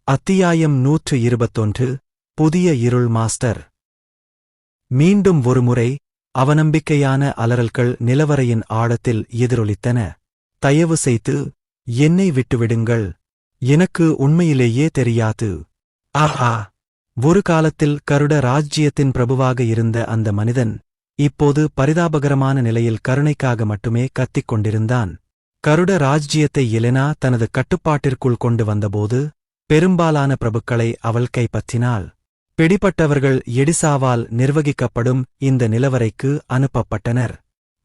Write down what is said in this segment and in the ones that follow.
அத்தியாயம் 121 புதிய இருள் மாஸ்டர். மீண்டும் ஒருமுறை அவநம்பிக்கையான அலறல்கள் நிலவரையின் ஆழத்தில் எதிரொலித்தன. தயவு செய்து என்னை விட்டுவிடுங்கள். எனக்கு உண்மையிலேயே தெரியாது. ஆஹா! ஒரு காலத்தில் கருட ராஜ்ஜியத்தின் பிரபுவாக இருந்த அந்த மனிதன் இப்போது பரிதாபகரமான நிலையில் கருணைக்காக மட்டுமே கத்திக் கொண்டிருந்தான். கருட ராஜ்ஜியத்தை எலெனா தனது கட்டுப்பாட்டிற்குள் கொண்டு வந்தபோது பெரும்பாலான பிரபுக்களை அவள் கைப்பற்றினாள். பிடிபட்டவர்கள் எடிசாவால் நிர்வகிக்கப்படும் இந்த நிலவரைக்கு அனுப்பப்பட்டனர்.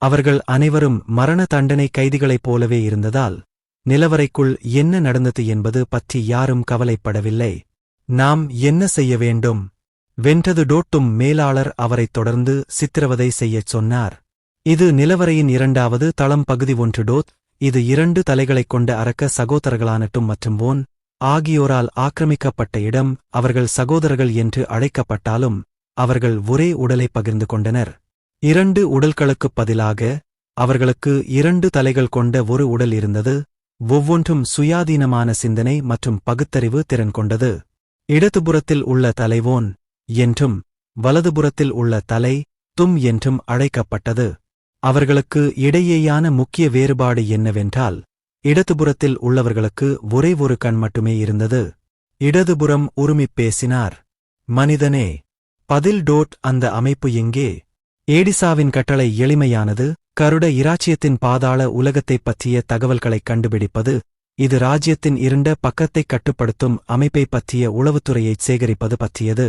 அவர்கள் அனைவரும் மரண தண்டனை கைதிகளைப் போலவே இருந்ததால் நிலவரைக்குள் என்ன நடந்தது என்பது பற்றி யாரும் கவலைப்படவில்லை. நாம் என்ன செய்ய வேண்டும்? வென்றது டோட்டும் மேலாளர் அவரைத் தொடர்ந்து சித்திரவதை செய்யச் சொன்னார். இது நிலவரையின் இரண்டாவது தளம் பகுதி 1 டோத். இது 2 தலைகளைக் கொண்ட அரக்க சகோதரர்களான டும் மற்றும் வோன் ஆகியோரால் ஆக்கிரமிக்கப்பட்ட இடம். அவர்கள் சகோதரர்கள் என்று அழைக்கப்பட்டாலும் அவர்கள் ஒரே உடலை பகிர்ந்து கொண்டனர். 2 உடல்களுக்குப் பதிலாக அவர்களுக்கு 2 தலைகள் கொண்ட ஒரு உடல் இருந்தது. ஒவ்வொன்றும் சுயாதீனமான சிந்தனை மற்றும் பகுத்தறிவு திறன் கொண்டது. இடதுபுறத்தில் உள்ள தலை வோன் என்றும் வலதுபுறத்தில் உள்ள தலை தும் என்றும் அழைக்கப்பட்டது. அவர்களுக்கு இடையேயான முக்கிய வேறுபாடு என்னவென்றால் இடதுபுறத்தில் உள்ளவர்களுக்கு ஒரே ஒரு கண் மட்டுமே இருந்தது. இடதுபுறம் உருமிப் பேசினார். மனிதனே, பதில் டோட். அந்த அமைப்பு எங்கே? ஏடிசாவின் கட்டளை எளிமையானது. கருட இராச்சியத்தின் பாதாள உலகத்தைப் பற்றிய தகவல்களைக் கண்டுபிடிப்பது. இது ராஜ்யத்தின் இருண்ட பக்கத்தைக் கட்டுப்படுத்தும் அமைப்பைப் பற்றிய உளவுத்துறையைச் சேகரிப்பது பற்றியது.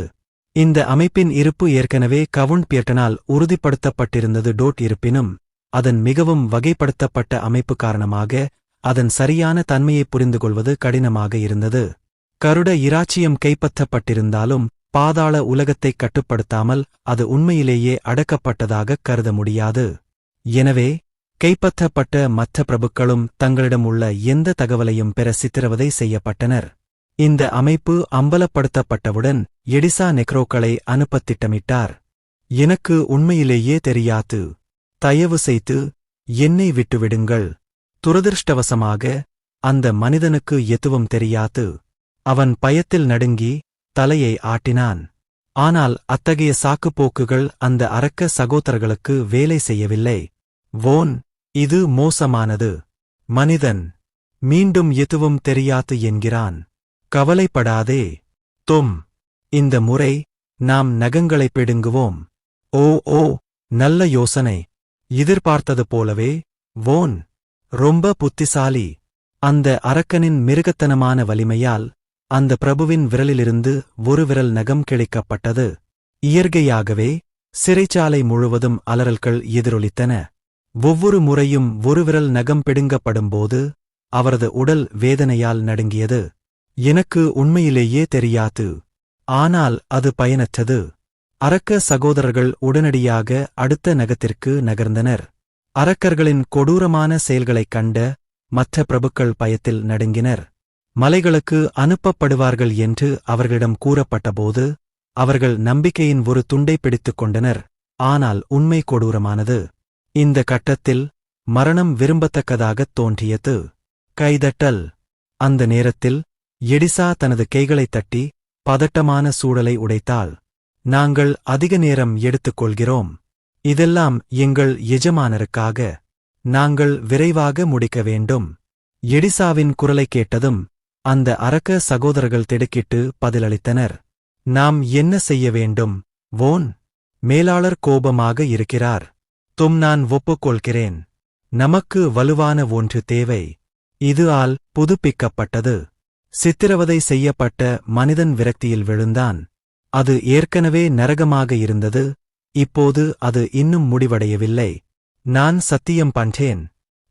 இந்த அமைப்பின் இருப்பு ஏற்கனவே கவுண்ட் பியர்ட்டனால் உறுதிப்படுத்தப்பட்டிருந்தது டோட். இருப்பினும் அதன் மிகவும் வகைப்படுத்தப்பட்ட அமைப்பு காரணமாக அதன் சரியான தன்மையைப் புரிந்துகொள்வது கடினமாக இருந்தது. கருட இராச்சியம் கைப்பற்றப்பட்டிருந்தாலும் பாதாள உலகத்தைக் கட்டுப்படுத்தாமல் அது உண்மையிலேயே அடக்கப்பட்டதாகக் கருத முடியாது. எனவே கைப்பற்றப்பட்ட மற்ற பிரபுக்களும் தங்களிடம் உள்ள எந்த தகவலையும் பெற சித்திரவதை செய்யப்பட்டனர். இந்த அமைப்பு அம்பலப்படுத்தப்பட்டவுடன் எடிசா நெக்ரோக்களை அனுப்பத் திட்டமிட்டார். எனக்கு உண்மையிலேயே தெரியாது. தயவு செய்து என்னை விட்டுவிடுங்கள். துரதிருஷ்டவசமாக அந்த மனிதனுக்கு எதுவும் தெரியாது. அவன் பயத்தில் நடுங்கி தலையை ஆட்டினான். ஆனால் அத்தகைய சாக்குப்போக்குகள் அந்த அரக்க சகோதரர்களுக்கு வேலை செய்யவில்லை. வோன், இது மோசமானது. மனிதன் மீண்டும் எதுவும் தெரியாது என்கிறான். கவலைப்படாதே தொம். இந்த முறை நாம் நகங்களைப் பிடுங்குவோம். ஓ ஓ, நல்ல யோசனை. எதிர்பார்த்தது போலவே வோன் ரொம்ப புத்திசாலி. அந்த அரக்கனின் மிருகத்தனமான வலிமையால் அந்த பிரபுவின் விரலிலிருந்து ஒரு விரல் நகம் கிழிக்கப்பட்டது. இயற்கையாகவே சிறைச்சாலை முழுவதும் அலறல்கள் எதிரொலித்தன. ஒவ்வொரு முறையும் ஒரு விரல் நகம் பிடுங்கப்படும்போது அவரது உடல் வேதனையால் நடுங்கியது. எனக்கு உண்மையிலேயே தெரியாது. ஆனால் அது பயனற்றது. அரக்க சகோதரர்கள் உடனடியாக அடுத்த நகத்திற்கு நகர்ந்தனர். அரக்கர்களின் கொடூரமான செயல்களைக் கண்ட மற்ற பிரபுக்கள் பயத்தில் நடுங்கினர். மலைகளுக்கு அனுப்பப்படுவார்கள் என்று அவர்களிடம் கூறப்பட்டபோது அவர்கள் நம்பிக்கையின் ஒரு துண்டை பிடித்துக் கொண்டனர். ஆனால் உண்மை கொடூரமானது. இந்த கட்டத்தில் மரணம் விரும்பத்தக்கதாகத் தோன்றியது. கைதட்டல். அந்த நேரத்தில் எடிசா தனது கைகளைத் தட்டி பதட்டமான சூழலை உடைத்தாள். நாங்கள் அதிக நேரம் எடுத்துக்கொள்கிறோம். இதெல்லாம் எங்கள் எஜமானருக்காக. நாங்கள் விரைவாக முடிக்க வேண்டும். எடிசாவின் குரலைக் கேட்டதும் அந்த அரக்க சகோதரர்கள் திடுக்கிட்டு பதிலளித்தனர். நாம் என்ன செய்ய வேண்டும் வோன்? மேலாளர் கோபமாக இருக்கிறார். தும், நான் ஒப்புக்கொள்கிறேன். நமக்கு வலுவான ஒன்று தேவை. இது ஆல் புதுப்பிக்கப்பட்டது. சித்திரவதை செய்யப்பட்ட மனிதன் விரக்தியில் விழுந்தான். அது ஏற்கனவே நரகமாக இருந்தது. இப்போது அது இன்னும் முடிவடையவில்லை. நான் சத்தியம் பண்றேன்.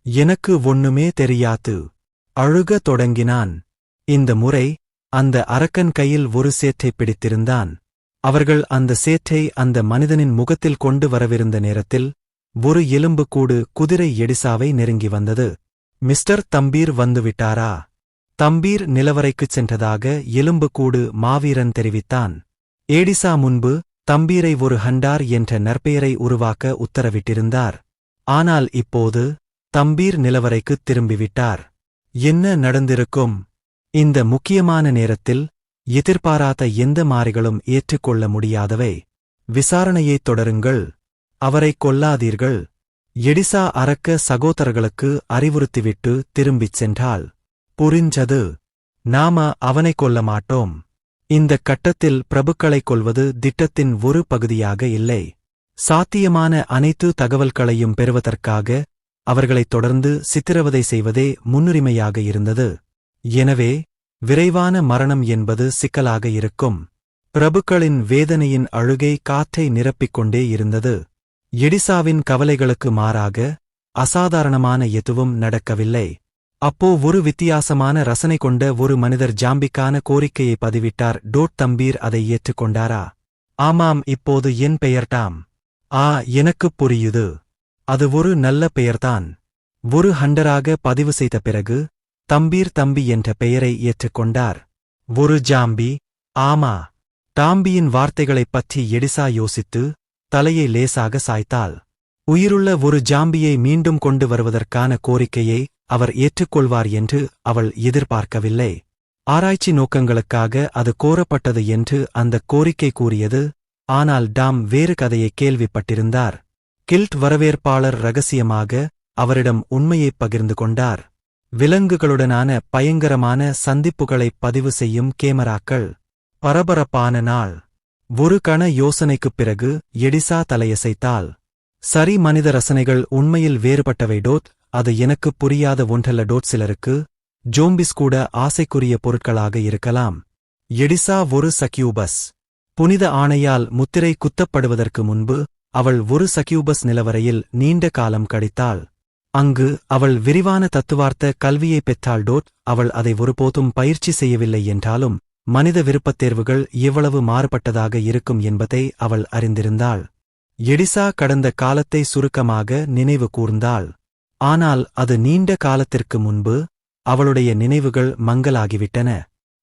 எனக்கு ஒண்ணுமே தெரியாது. அழுகத் தொடங்கினான். இந்த முறை அந்த அரக்கன் கையில் ஒரு சேற்றைப் பிடித்திருந்தான். அவர்கள் அந்த சேற்றை அந்த மனிதனின் முகத்தில் கொண்டு வரவிருந்த நேரத்தில் ஒரு எலும்புக்கூடு குதிரை எடிசாவை நெருங்கி வந்தது. மிஸ்டர் தம்பீர் வந்துவிட்டாரா? தம்பீர் நிலவரைக்குச் சென்றதாக எலும்புக்கூடு மாவீரன் தெரிவித்தான். ஏடிசா முன்பு தம்பீரை ஒரு ஹண்டார் என்ற நற்பெயரை உருவாக்க உத்தரவிட்டிருந்தார். ஆனால் இப்போது தம்பீர் நிலவரைக்குத் திரும்பிவிட்டார். என்ன நடந்திருக்கும்? இந்த முக்கியமான நேரத்தில் எதிர்பாராத எந்த மாறிகளும் ஏற்றுக்கொள்ள முடியாதவை. விசாரணையைத் தொடருங்கள். அவரைக் கொல்லாதீர்கள். எடிசா அரக்க சகோதரர்களுக்கு அறிவுறுத்திவிட்டு திரும்பிச் சென்றாள். புரிஞ்சது. நாம அவனைக் கொல்ல மாட்டோம். இந்தக் கட்டத்தில் பிரபுக்களைக் கொல்வது திட்டத்தின் ஒரு பகுதியாக இல்லை. சாத்தியமான அனைத்து தகவல்களையும் பெறுவதற்காக அவர்களைத் தொடர்ந்து சித்திரவதை செய்வதே முன்னுரிமையாக இருந்தது. எனவே விரைவான மரணம் என்பது சிக்கலாக இருக்கும். பிரபுக்களின் வேதனையின் அழுகை காற்றை நிரப்பிக்கொண்டே இருந்தது. எடிசாவின் கவலைகளுக்கு மாறாக அசாதாரணமான எதுவும் நடக்கவில்லை. அப்போ ஒரு வித்தியாசமான ரசனை கொண்ட ஒரு மனிதர் ஜாம்பிக்கான கோரிக்கையை பதிவிட்டார். தம்பீர் அதை ஏற்றுக்கொண்டாரா? ஆமாம், இப்போது என் பெயர்டாம். எனக்குப் புரியுது. அது ஒரு நல்ல பெயர்தான். ஒரு ஹண்டராக பதிவு செய்த பிறகு தம்பீர் தம்பி என்ற பெயரை ஏற்றுக்கொண்டார். ஒரு ஜாம்பி? ஆமா. டாம்பியின் வார்த்தைகளைப் பற்றி எடிசா யோசித்து தலையை லேசாக சாய்த்தாள். உயிருள்ள ஒரு ஜாம்பியை மீண்டும் கொண்டு வருவதற்கான கோரிக்கையை அவர் ஏற்றுக்கொள்வார் என்று அவள் எதிர்பார்க்கவில்லை. ஆராய்ச்சி நோக்கங்களுக்காக அது கோரப்பட்டது என்று அந்தக் கோரிக்கை கூறியது. ஆனால் டாம் வேறு கதையை கேள்விப்பட்டிருந்தார். கில்ட் வரவேற்பாளர் ரகசியமாக அவரிடம் உண்மையைப் பகிர்ந்து கொண்டார். விலங்குகளுடனான பயங்கரமான சந்திப்புகளைப் பதிவு செய்யும் கேமராக்கள். பரபரப்பான நாள். ஒரு கண யோசனைக்குப் பிறகு எடிசா தலையசைத்தாள். சரி, மனித ரசனைகள் உண்மையில் வேறுபட்டவை. அது எனக்குப் புரியாத ஒன்றல்ல. சிலருக்கு ஜோம்பிஸ் கூட ஆசைக்குரிய பொருட்களாக இருக்கலாம். எடிசா ஒரு சக்யூபஸ். புனித ஆணையால் முத்திரை குத்தப்படுவதற்கு முன்பு அவள் ஒரு சக்யூபஸ் நிலவரையில் நீண்ட காலம் கழித்தாள். அங்கு அவள் விரிவான தத்துவார்த்த கல்வியைப் பெற்றாள். அவள் அதை ஒருபோதும் பயிற்சி செய்யவில்லை என்றாலும் மனித விருப்பத்தேர்வுகள் எவ்வளவு மாறுபட்டதாக இருக்கும் என்பதை அவள் அறிந்திருந்தாள். எடிசா கடந்த காலத்தை சுருக்கமாக நினைவு கூர்ந்தாள். ஆனால் அது நீண்ட காலத்திற்கு முன்பு அவளுடைய நினைவுகள் மங்கலாகிவிட்டன.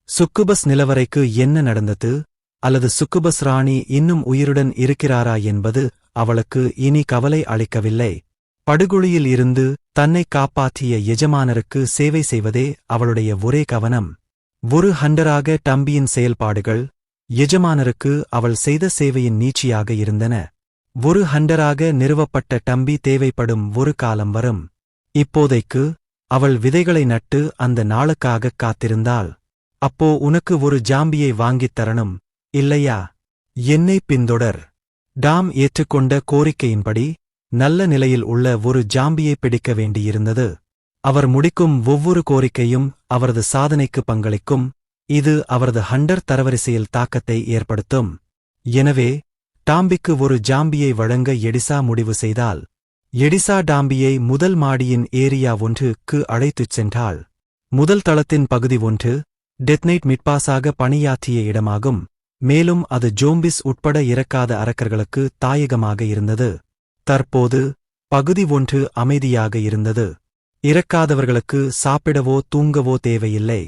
சுக்குபஸ் நிலவரைக்கு என்ன நடந்தது, அல்லது சுக்குபஸ் ராணி இன்னும் உயிருடன் இருக்கிறாரா என்பது அவளுக்கு இனி கவலை அளிக்கவில்லை. படுகுழியில் இருந்து தன்னை காப்பாற்றிய எஜமானருக்கு சேவை செய்வதே அவளுடைய ஒரே கவனம். ஒரு ஹண்டராக டம்பியின் செயல்பாடுகள் எஜமானருக்கு அவள் செய்த சேவையின் நீட்சியாக இருந்தன. ஒரு ஹண்டராக நிறுவப்பட்ட டம்பி தேவைப்படும் ஒரு காலம் வரும். இப்போதைக்கு அவள் விதைகளை நட்டு அந்த நாளுக்காகக் காத்திருந்தாள். அப்போ உனக்கு ஒரு ஜாம்பியை வாங்கித் தரணும், இல்லையா? என்னை பின்தொடர். டாம் ஏற்றுக்கொண்ட கோரிக்கையின்படி நல்ல நிலையில் உள்ள ஒரு ஜாம்பியை பிடிக்க வேண்டியிருந்தது. அவர் முடிக்கும் ஒவ்வொரு கோரிக்கையும் அவரது சாதனைக்கு பங்களிக்கும். இது அவரது ஹண்டர் தரவரிசையில் தாக்கத்தை ஏற்படுத்தும். எனவே டாம்பிக்கு ஒரு ஜாம்பியை வழங்க எடிசா முடிவு செய்தாள். எடிசா டாம்பியை முதல் மாடியின் ஏரியா 1க்கு அழைத்துச் சென்றாள். முதல் தளத்தின் பகுதி 1 டெத்னைட் மிட்பாஸாக பணியாற்றிய இடமாகும். மேலும் அது ஜோம்பிஸ் உட்பட இறக்காத அரக்கர்களுக்கு தாயகமாக இருந்தது. தற்போது பகுதி 1 அமைதியாக இருந்தது. இறக்காதவர்களுக்கு சாப்பிடவோ தூங்கவோ தேவையில்லை.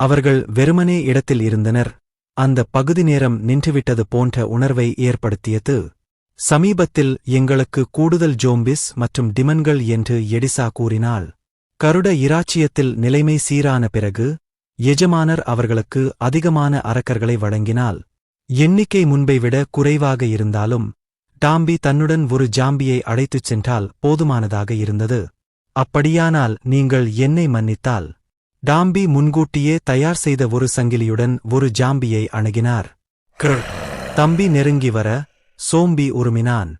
அவர்கள் வெறுமனே இடத்தில் இருந்தனர். அந்த பகுதி நேரம் நின்றுவிட்டது போன்ற உணர்வை ஏற்படுத்தியது. சமீபத்தில் எங்களுக்கு கூடுதல் ஜோம்பிஸ் மற்றும் டிமன்கள் என்று எடிசா கூறினாள். கருட இராச்சியத்தில் நிலைமை சீரான பிறகு எஜமானர் அவர்களுக்கு அதிகமான அரக்கர்களை வழங்கினாள். எண்ணிக்கை முன்பை விட குறைவாக இருந்தாலும் டாம்பி தன்னுடன் ஒரு ஜாம்பியை அழைத்துச் சென்றால் போதுமானதாக இருந்தது. அப்படியானால் நீங்கள் என்னை மன்னித்தால். டாம்பி முன்கூட்டியே தயார் செய்த ஒரு சங்கிலியுடன் ஒரு ஜாம்பியை அணுகினார். தம்பி நெருங்கி வர சோம்பி உருமினான்.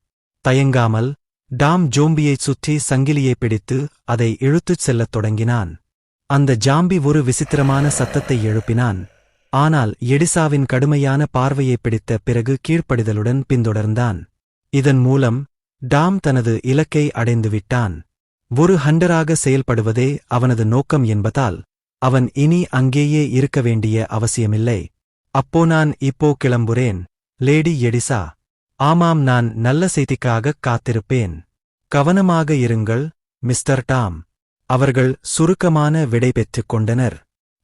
தயங்காமல் டாம் ஜோம்பியைச் சுற்றி சங்கிலியை பிடித்து அதை இழுத்துச் செல்லத் தொடங்கினான். அந்த ஜாம்பி ஒரு விசித்திரமான சத்தத்தை எழுப்பினான். ஆனால் எடிசாவின் கடுமையான பார்வையை பிடித்த பிறகு கீழ்ப்படிதலுடன் பின்தொடர்ந்தான். இதன் மூலம் டாம் தனது இலக்கை அடைந்துவிட்டான். ஒரு ஹண்டராக செயல்படுவதே அவனது நோக்கம் என்பதால் அவன் இனி அங்கேயே இருக்க வேண்டிய அவசியமில்லை. அப்போ நான் இப்போ கிளம்புறேன், லேடி எடிசா. ஆமாம், நான் நல்ல செய்திக்காகக் காத்திருப்பேன். கவனமாக இருங்கள், மிஸ்டர் டாம். அவர்கள் சுருக்கமான விடை பெற்றுக் கொண்டனர்.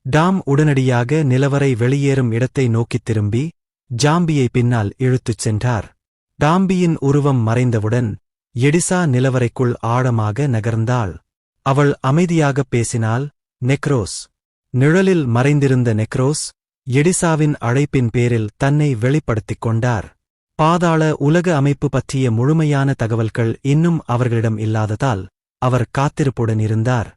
டாம் உடனடியாக நிலவரை வெளியேறும் இடத்தை நோக்கித் திரும்பி ஜாம்பியை பின்னால் இழுத்துச் சென்றார். டாம்பியின் உருவம் மறைந்தவுடன் எடிசா நிலவரைக்குள் ஆழமாக நகர்ந்தாள். அவள் அமைதியாகப் பேசினாள். நெக்ரோஸ், நிழலில் மறைந்திருந்த நெக்ரோஸ் எடிசாவின் அழைப்பின் பேரில் தன்னை வெளிப்படுத்திக் கொண்டார். பாதாள உலக அமைப்பு பற்றிய முழுமையான தகவல்கள் இன்னும் அவர்களிடம் இல்லாததால் அவர் காத்திருப்புடன் இருந்தார்.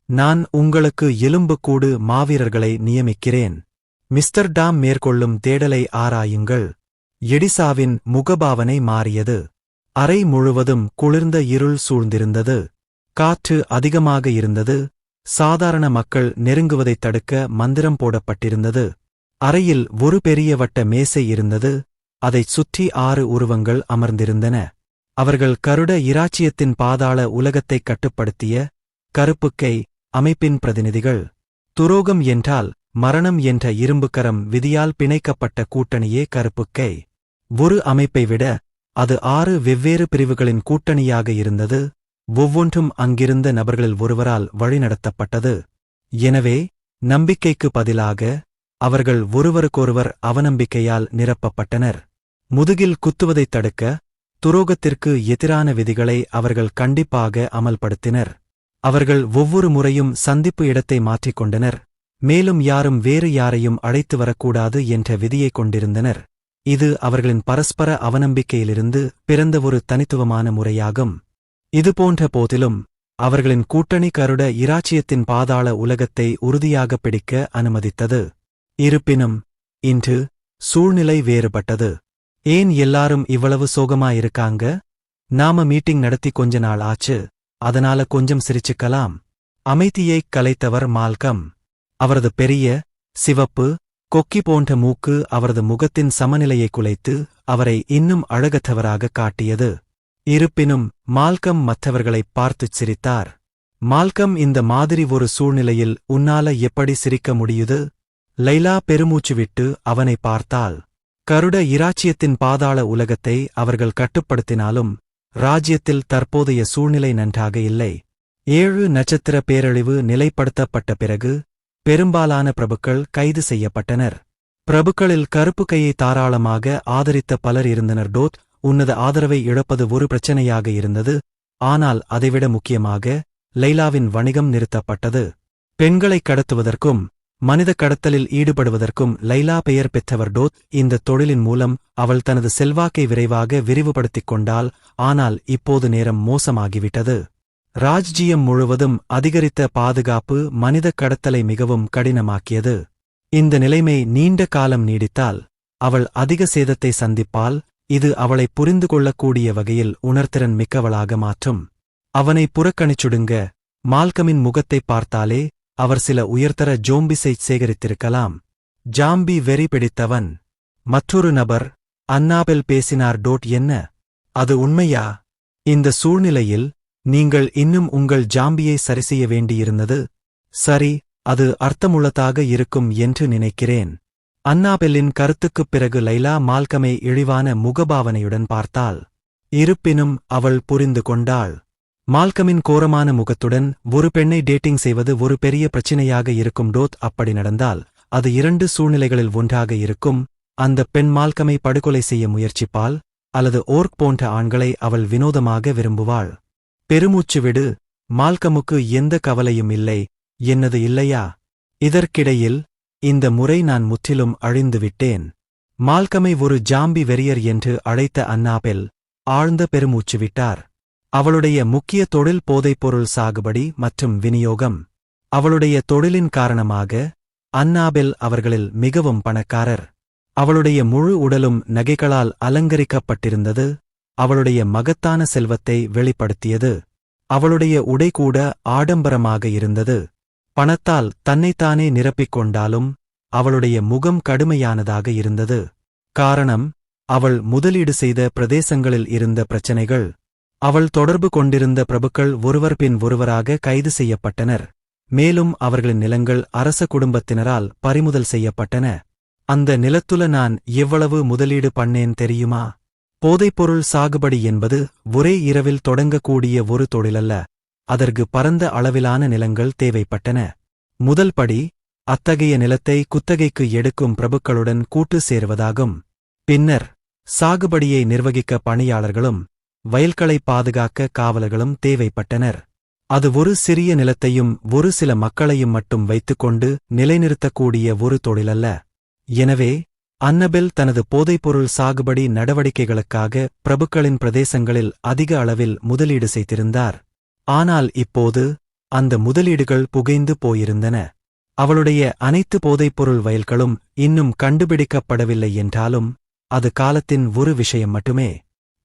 நான் உங்களுக்கு எலும்புக்கூடு மாவீரர்களை நியமிக்கிறேன். மிஸ்டர் டாம் மேற்கொள்ளும் தேடலை ஆராயுங்கள். எடிசாவின் முகபாவனை மாறியது. அறை முழுவதும் குளிர்ந்த இருள் சூழ்ந்திருந்தது. காற்று அதிகமாக இருந்தது. சாதாரண மக்கள் நெருங்குவதைத் தடுக்க மந்திரம் போடப்பட்டிருந்தது. அறையில் ஒரு பெரிய வட்ட மேசை இருந்தது. அதைச் சுற்றி 6 உருவங்கள் அமர்ந்திருந்தன. அவர்கள் கருட இராச்சியத்தின் பாதாள உலகத்தைக் கட்டுப்படுத்திய கருப்புக்கை அமைப்பின் பிரதிநிதிகள். துரோகம் என்றால் மரணம் என்ற இரும்புக்கரம் விதியால் பிணைக்கப்பட்ட கூட்டணியே கருப்புக்கை. ஒரு அமைப்பை விட அது 6 வெவ்வேறு பிரிவுகளின் கூட்டணியாக இருந்தது. ஒவ்வொன்றும் அங்கிருந்த நபர்களில் ஒருவரால் வழிநடத்தப்பட்டது. எனவே நம்பிக்கைக்கு பதிலாக அவர்கள் ஒருவருக்கொருவர் அவநம்பிக்கையால் நிரப்பப்பட்டனர். முதுகில் குத்துவதைத் தடுக்க துரோகத்திற்கு எதிரான விதிகளை அவர்கள் கண்டிப்பாக அமல்படுத்தினர். அவர்கள் ஒவ்வொரு முறையும் சந்திப்பு இடத்தை மாற்றிக்கொண்டனர். மேலும் யாரும் வேறு யாரையும் அழைத்து வரக்கூடாது என்ற விதியைக் கொண்டிருந்தனர். இது அவர்களின் பரஸ்பர அவநம்பிக்கையிலிருந்து பிறந்த ஒரு தனித்துவமான முறையாகும். இதுபோன்ற போதிலும் அவர்களின் கூட்டணி கருட இராச்சியத்தின் பாதாள உலகத்தை உறுதியாக பிடிக்க அனுமதித்தது. இருப்பினும் இன்று சூழ்நிலை வேறுபட்டது. ஏன் எல்லாரும் இவ்வளவு சோகமாயிருக்காங்க? நாம மீட்டிங் நடத்தி கொஞ்ச நாள் ஆச்சு, அதனால கொஞ்சம் சிரிச்சுக்கலாம். அமைதியைக் கலைத்தவர் மால்கம். அவரது பெரிய சிவப்பு கொக்கி போன்ற மூக்கு அவரது முகத்தின் சமநிலையை குலைத்து அவரை இன்னும் அழகற்றவராக காட்டியது. இருப்பினும் மால்கம் மற்றவர்களைப் பார்த்துச் சிரித்தார். மால்கம், இந்த மாதிரி ஒரு சூழ்நிலையில் உன்னால எப்படி சிரிக்க முடியுது? லைலா பெருமூச்சு விட்டு அவனை பார்த்தாள். கருட இராச்சியத்தின் பாதாள உலகத்தை அவர்கள் கட்டுப்படுத்தினாலும் ராஜ்யத்தில் தற்போதைய சூழ்நிலை நன்றாக இல்லை. 7 நட்சத்திர பேரழிவு நிலைப்படுத்தப்பட்ட பிறகு பெரும்பாலான பிரபுக்கள் கைது செய்யப்பட்டனர். பிரபுக்களில் கருப்பு கையை தாராளமாக ஆதரித்த பலர் இருந்தனர். டோத் உன்னத ஆதரவை இழப்பது ஒரு பிரச்சனையாக இருந்தது. ஆனால் அதைவிட முக்கியமாக லைலாவின் வணிகம் நிறுத்தப்பட்டது. பெண்களைக் கடத்துவதற்கும் மனித கடத்தலில் ஈடுபடுவதற்கும் லைலா பெயர் பெற்றவர் டோத். இந்த தொழிலின் மூலம் அவள் தனது செல்வாக்கை விரைவாக விரிவுபடுத்திக் கொண்டாள். ஆனால் இப்போது நேரம் மோசமாகிவிட்டது. ராஜ்ஜியம் முழுவதும் அதிகரித்த பாதுகாப்பு மனித கடத்தலை மிகவும் கடினமாக்கியது. இந்த நிலைமை நீண்ட காலம் நீடித்தால் அவள் அதிக சேதத்தை சந்திப்பாள். இது அவளை புரிந்து கொள்ளக்கூடிய வகையில் உணர்திறன் மிக்கவளாக மாற்றும். அவனை புறக்கணிச்சுடுங்க. மால்கமின் முகத்தைப் பார்த்தாலே அவர் சில உயர்தர ஜோம்பிஸைச் சேகரித்திருக்கலாம். ஜாம்பி வெறி பிடித்தவன். மற்றொரு நபர், அன்னாபெல் பேசினார். டோட், என்ன அது உண்மையா? இந்த சூழ்நிலையில் நீங்கள் இன்னும் உங்கள் ஜாம்பியை சரிசெய்ய வேண்டியிருந்தது. சரி, அது அர்த்தமுள்ளதாக இருக்கும் என்று நினைக்கிறேன். அன்னாபெல்லின் கருத்துக்குப் பிறகு லைலா மால்கமை இழிவான முகபாவனையுடன் பார்த்தாள். இருப்பினும் அவள் புரிந்து கொண்டாள். மால்கமின் கோரமான முகத்துடன் ஒரு பெண்ணை டேட்டிங் செய்வது ஒரு பெரிய பிரச்சினையாக இருக்கும். டோத், அப்படி நடந்தால் அது 2 சூழ்நிலைகளில் ஒன்றாக இருக்கும். அந்த பெண் மால்கமை படுகொலை செய்ய முயற்சிப்பாள், அல்லது ஓர்க் போன்ற ஆண்களை அவள் வினோதமாக விரும்புவாள். பெருமூச்சு விடு. மால்கமுக்கு எந்த கவலையும் இல்லை, என்னது இல்லையா? இதற்கிடையில் இந்த முறை நான் முற்றிலும் அழிந்துவிட்டேன். மால்கமை ஒரு ஜாம்பி வெறியர் என்று அழைத்த அன்னாபெல் ஆழ்ந்த பெருமூச்சு விட்டார். அவளுடைய முக்கிய தொழில் போதைப்பொருள் சாகுபடி மற்றும் விநியோகம். அவளுடைய தொழிலின் காரணமாக அன்னாபெல் அவர்களில் மிகவும் பணக்காரர். அவளுடைய முழு உடலும் நகைகளால் அலங்கரிக்கப்பட்டிருந்தது. அவளுடைய மகத்தான செல்வத்தை வெளிப்படுத்தியது. அவளுடைய உடை கூட ஆடம்பரமாக இருந்தது. பணத்தால் தன்னைத்தானே நிரப்பிக் கொண்டாலும் அவளுடைய முகம் கடுமையானதாக இருந்தது. காரணம், அவள் முதலீடு செய்த பிரதேசங்களில் இருந்த பிரச்சனைகள். அவள் தொடர்பு கொண்டிருந்த பிரபுக்கள் ஒருவர் பின் ஒருவராக கைது செய்யப்பட்டனர். மேலும் அவர்களின் நிலங்கள் அரச குடும்பத்தினரால் பறிமுதல் செய்யப்பட்டன. அந்த நிலத்துல நான் எவ்வளவு முதலீடு பண்ணேன் தெரியுமா? போதைப்பொருள் சாகுபடி என்பது ஒரே இரவில் தொடங்கக்கூடிய ஒரு தொழிலல்ல. அதற்கு பரந்த அளவிலான நிலங்கள் தேவைப்பட்டன. முதல் படி, அத்தகைய நிலத்தை குத்தகைக்கு எடுக்கும் பிரபுக்களுடன் கூட்டு சேருவதாகும். பின்னர் சாகுபடியை நிர்வகிக்க பணியாளர்களும் வயல்களை பாதுகாக்க காவலர்களும் தேவைப்பட்டனர். அது ஒரு சிறிய நிலத்தையும் ஒரு சில மக்களையும் மட்டும் வைத்துக்கொண்டு நிலைநிறுத்தக்கூடிய ஒரு தொழிலல்ல. எனவே அன்னபெல் தனது போதைப்பொருள் சாகுபடி நடவடிக்கைகளுக்காக பிரபுக்களின் பிரதேசங்களில் அதிக அளவில் முதலீடு செய்திருந்தார். ஆனால் இப்போது அந்த முதலீடுகள் புகைந்து போயிருந்தன. அவளுடைய அனைத்து போதைப்பொருள் வயல்களும் இன்னும் கண்டுபிடிக்கப்படவில்லை என்றாலும் அது காலத்தின் ஒரு விஷயம் மட்டுமே.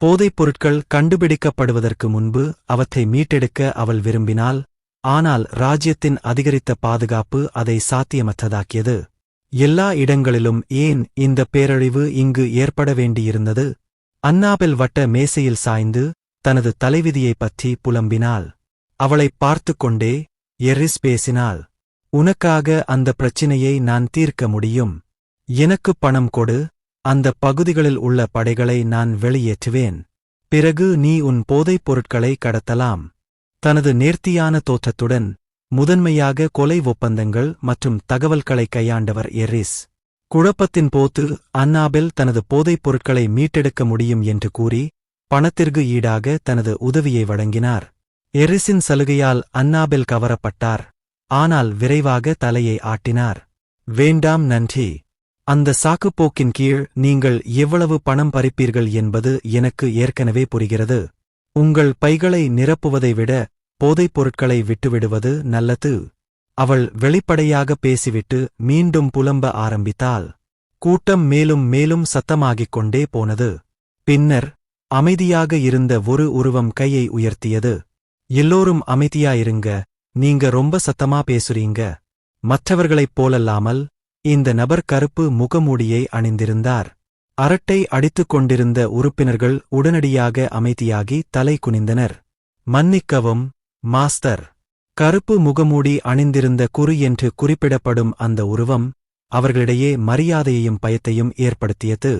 போதைப் பொருட்கள் கண்டுபிடிக்கப்படுவதற்கு முன்பு அவற்றை மீட்டெடுக்க அவள் விரும்பினாள். ஆனால் ராஜ்யத்தின் அதிகரித்த பாதுகாப்பு அதை சாத்தியமற்றதாக்கியது. எல்லா இடங்களிலும் ஏன் இந்த பேரழிவு இங்கு ஏற்பட வேண்டியிருந்தது? அன்னாபெல் வட்ட மேசையில் சாய்ந்து தனது தலைவிதியைப் பற்றி புலம்பினாள். அவளைப் பார்த்துக் கொண்டே எர்ரிஸ் பேசினாள். உனக்காக அந்த பிரச்சினையை நான் தீர்க்க முடியும். எனக்குப் பணம் கொடு. அந்த பகுதிகளில் உள்ள படைகளை நான் வெளியேற்றுவேன். பிறகு நீ உன் போதைப் பொருட்களை கடத்தலாம். தனது நேர்த்தியான தோற்றத்துடன் முதன்மையாக கொலை ஒப்பந்தங்கள் மற்றும் தகவல்களை கையாண்டவர் எர்ரிஸ். குழப்பத்தின் போது அன்னாபெல் தனது போதைப் பொருட்களை மீட்டெடுக்க முடியும் என்று கூறி பணத்திற்கு ஈடாக தனது உதவியை வழங்கினார். எர்ரிஸின் சலுகையால் அன்னாபெல் கவரப்பட்டார். ஆனால் விரைவாக தலையை ஆட்டினார். வேண்டாம், நன்றி. அந்த சாக்குப்போக்கின் கீழ் நீங்கள் எவ்வளவு பணம் பறிப்பீர்கள் என்பது எனக்கு ஏற்கனவே புரிகிறது. உங்கள் பைகளை நிரப்புவதை விட போதைப் பொருட்களை விட்டுவிடுவது நல்லது. அவள் வெளிப்படையாக பேசிவிட்டு மீண்டும் புலம்ப ஆரம்பித்தாள். கூட்டம் மேலும் மேலும் சத்தமாகிக் கொண்டே போனது. பின்னர் அமைதியாக இருந்த ஒரு உருவம் கையை உயர்த்தியது. எல்லோரும் அமைதியாயிருங்க, நீங்க ரொம்ப சத்தமா பேசுறீங்க. மற்றவர்களைப் போலல்லாமல் இந்த நபர் கருப்பு முகமூடியை அணிந்திருந்தார். அரட்டை அடித்துக் கொண்டிருந்த உறுப்பினர்கள் உடனடியாக அமைதியாகி தலை குனிந்தனர். மன்னிக்கவும் மாஸ்டர். கருப்பு முகமூடி அணிந்திருந்த குறி என்று குறிப்பிடப்படும் அந்த உருவம் அவர்களிடையே மரியாதையையும் பயத்தையும் ஏற்படுத்தியது.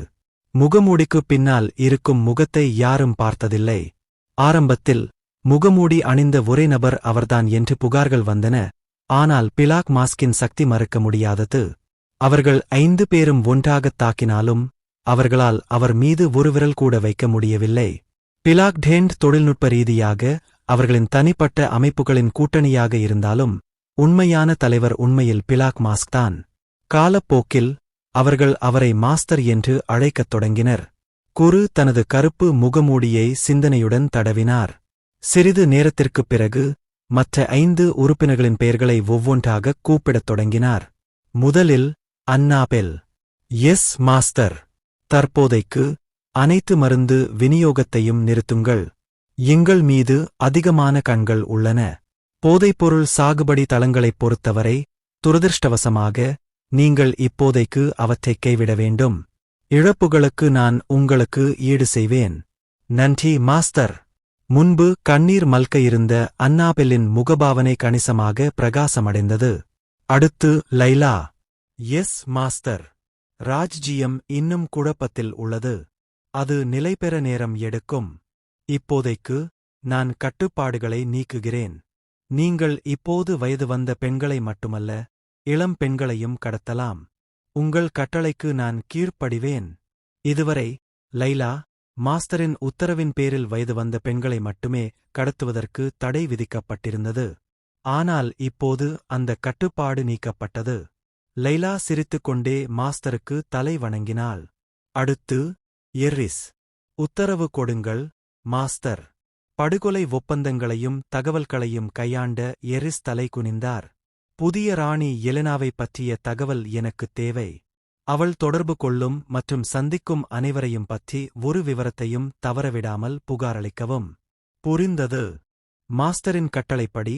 முகமூடிக்குப் பின்னால் இருக்கும் முகத்தை யாரும் பார்த்ததில்லை. ஆரம்பத்தில் முகமூடி அணிந்த ஒரே நபர் அவர்தான் என்று புகார்கள் வந்தன. ஆனால் பிளாக் மாஸ்கின் சக்தி மறுக்க முடியாதது. அவர்கள் 5 பேரும் ஒன்றாகத் தாக்கினாலும் அவர்களால் அவர் மீது ஒரு விரல் கூட வைக்க முடியவில்லை. பிளாக் டேண்ட் தொழில்நுட்ப ரீதியாக அவர்களின் தனிப்பட்ட அமைப்புகளின் கூட்டணியாக இருந்தாலும் உண்மையான தலைவர் உண்மையில் பிளாக் மாஸ்க் தான். காலப்போக்கில் அவர்கள் அவரை மாஸ்டர் என்று அழைக்கத் தொடங்கினர். குரு தனது கருப்பு முகமூடியை சிந்தனையுடன் தடவினார். சிறிது நேரத்திற்குப் பிறகு மற்ற 5 உறுப்பினர்களின் பெயர்களை ஒவ்வொன்றாகக் கூப்பிடத் தொடங்கினார். முதலில் அன்னாபெல். Yes master. தற்போதைக்கு அனைத்து மருந்து விநியோகத்தையும் நிறுத்துங்கள். எங்கள் மீது அதிகமான கண்கள் உள்ளன. போதைப்பொருள் சாகுபடி தளங்களைப் பொறுத்தவரை துரதிர்ஷ்டவசமாக நீங்கள் இப்போதைக்கு அவற்றைக் கைவிட வேண்டும். இழப்புகளுக்கு நான் உங்களுக்கு ஈடு செய்வேன். நன்றி மாஸ்டர். முன்பு கண்ணீர் மல்க இருந்த அன்னாபெல்லின் முகபாவனை கணிசமாக பிரகாசமடைந்தது. அடுத்து லைலா. Yes master. ராஜ்ஜியம் இன்னும் குழப்பத்தில் உள்ளது. அது நிலைபெற நேரம் எடுக்கும். இப்போதைக்கு நான் கட்டுப்பாடுகளை நீக்குகிறேன். நீங்கள் இப்போது வயது வந்த பெண்களை மட்டுமல்ல, இளம் பெண்களையும் கடத்தலாம். உங்கள் கட்டளைக்கு நான் கீழ்ப்படிவேன். இதுவரை லைலா மாஸ்டரின் உத்தரவின் பேரில் வயது வந்த பெண்களை மட்டுமே கடத்துவதற்கு தடை விதிக்கப்பட்டிருந்தது. ஆனால் இப்போது அந்த கட்டுப்பாடு நீக்கப்பட்டது. லைலா சிரித்துக்கொண்டே மாஸ்டருக்கு தலை வணங்கினாள். அடுத்து எர்ரிஸ். உத்தரவு கொடுங்கள் மாஸ்டர். படுகொலை ஒப்பந்தங்களையும் தகவல்களையும் கையாண்ட எர்ரிஸ் தலை குனிந்தார். புதிய ராணி எலெனாவைப் பற்றிய தகவல் எனக்குத் தேவை. அவள் தொடர்பு கொள்ளும் மற்றும் சந்திக்கும் அனைவரையும் பற்றி ஒரு விவரத்தையும் தவறவிடாமல் புகாரளிக்கவும். புரிந்தது. மாஸ்டரின் கட்டளைப்படி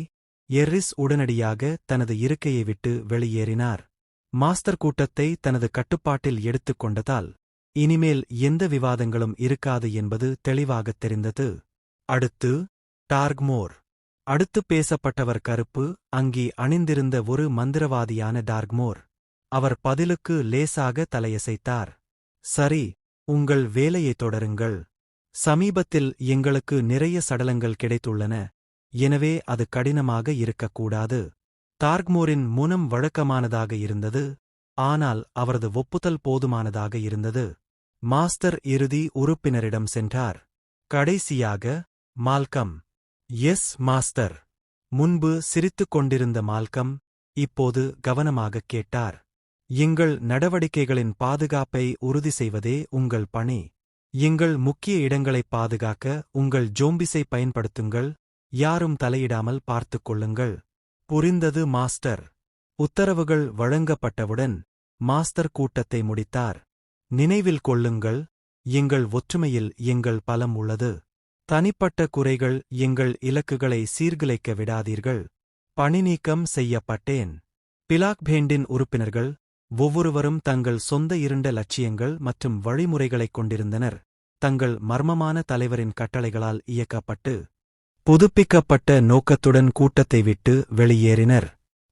எர்ரிஸ் உடனடியாக தனது இருக்கையை விட்டு வெளியேறினார். மாஸ்டர் கூட்டத்தை தனது கட்டுப்பாட்டில் எடுத்துக் கொண்டதால் இனிமேல் எந்த விவாதங்களும் இருக்காது என்பது தெளிவாகத் தெரிந்தது. அடுத்து டார்க்மோர். அடுத்து பேசப்பட்டவர் கருப்பு அங்கி அணிந்திருந்த ஒரு மந்திரவாதியான டார்க்மோர். அவர் பதிலுக்கு லேசாக தலையசைத்தார். சரி, உங்கள் வேலையைத் தொடருங்கள். சமீபத்தில் எங்களுக்கு நிறைய சடலங்கள் கிடைத்துள்ளன. எனவே அது கடினமாக இருக்கக்கூடாது. டார்க்மோரின் முனம் வழக்கமானதாக இருந்தது. ஆனால் அவரது ஒப்புதல் போதுமானதாக இருந்தது. மாஸ்டர் இறுதி உறுப்பினரிடம் சென்றார். கடைசியாக மால்கம். Yes master. முன்பு சிரித்துக் கொண்டிருந்த மால்கம் இப்போது கவனமாகக் கேட்டார். எங்கள் நடவடிக்கைகளின் பாதுகாப்பை உறுதி செய்வதே உங்கள் பணி. எங்கள் முக்கிய இடங்களைப் பாதுகாக்க உங்கள் ஜோம்பிஸை பயன்படுத்துங்கள். யாரும் தலையிடாமல் பார்த்துக் கொள்ளுங்கள். புரிந்தது மாஸ்டர். உத்தரவுகள் வழங்கப்பட்டவுடன் மாஸ்டர் கூட்டத்தை முடித்தார். நினைவில் கொள்ளுங்கள், எங்கள் ஒற்றுமையில் எங்கள் பலம் உள்ளது. தனிப்பட்ட குறைகள் எங்கள் இலக்குகளை சீர்குலைக்க விடாதீர்கள். பணிநீக்கம் செய்யப்பட்டேன். பிளாக்பேண்டின் உறுப்பினர்கள் ஒவ்வொருவரும் தங்கள் சொந்த இருண்ட லட்சியங்கள் மற்றும் வழிமுறைகளைக் கொண்டிருந்தனர். தங்கள் மர்மமான தலைவரின் கட்டளைகளால் இயக்கப்பட்டு புதுப்பிக்கப்பட்ட நோக்கத்துடன் கூட்டத்தை விட்டு வெளியேறினர்.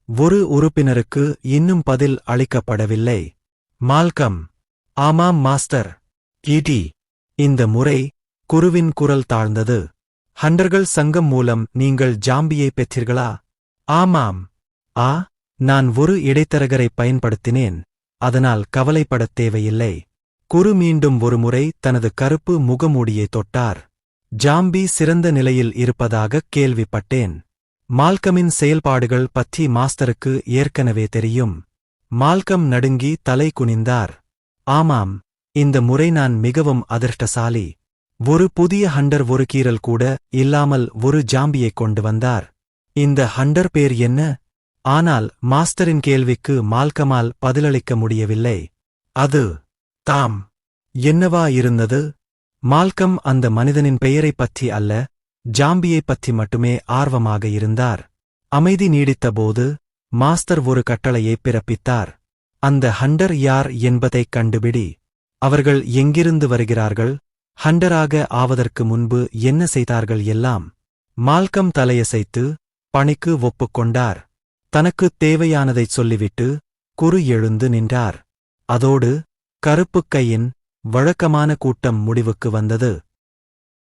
ஒரு உறுப்பினருக்கு இன்னும் பதில் அளிக்கப்படவில்லை. மால்கம்: ஆமாம் மாஸ்டர். ஈடி. இந்த முறை குருவின் குரல் தாழ்ந்தது. ஹண்டர்கள் சங்கம் மூலம் நீங்கள் ஜாம்பியை பெற்றீர்களா? ஆமாம். ஆ, நான் ஒரு இடைத்தரகரை பயன்படுத்தினேன். அதனால் கவலைப்படத் தேவையில்லை. குரு மீண்டும் ஒருமுறை தனது கருப்பு முகமூடியை தொட்டார். ஜாம்பி சிறந்த நிலையில் இருப்பதாகக் கேள்விப்பட்டேன். மால்கமின் செயல்பாடுகள் பற்றி மாஸ்டருக்கு ஏற்கனவே தெரியும். மால்கம் நடுங்கி தலை குனிந்தார். ஆமாம், இந்த முறை நான் மிகவும் அதிர்ஷ்டசாலி. ஒரு புதிய ஹண்டர் ஒரு கீறல் கூட இல்லாமல் ஒரு ஜாம்பியைக் கொண்டு வந்தார். இந்த ஹண்டர் பேர் என்ன? ஆனால் மாஸ்டரின் கேள்விக்கு மால்கமால் பதிலளிக்க முடியவில்லை. அது தாம். என்னவா இருந்தது? மால்கம் அந்த மனிதனின் பெயரைப் பற்றி அல்ல, ஜாம்பியைப் பற்றி மட்டுமே ஆர்வமாக இருந்தார். அமைதி நீடித்தபோது மாஸ்டர் ஒரு கட்டளையை பிறப்பித்தார். அந்த ஹண்டர் யார் என்பதைக் கண்டுபிடி. அவர்கள் எங்கிருந்து வருகிறார்கள்? ஹண்டராக ஆவதற்கு முன்பு என்ன செய்தார்கள் எல்லாம். மால்கம் தலையசைத்து பணிக்கு ஒப்புக்கொண்டார். தனக்குத் தேவையானதைச் சொல்லிவிட்டு குரு எழுந்து நின்றார். அதோடு கருப்புக் கையின் வழக்கமான கூட்டம் முடிவுக்கு வந்தது.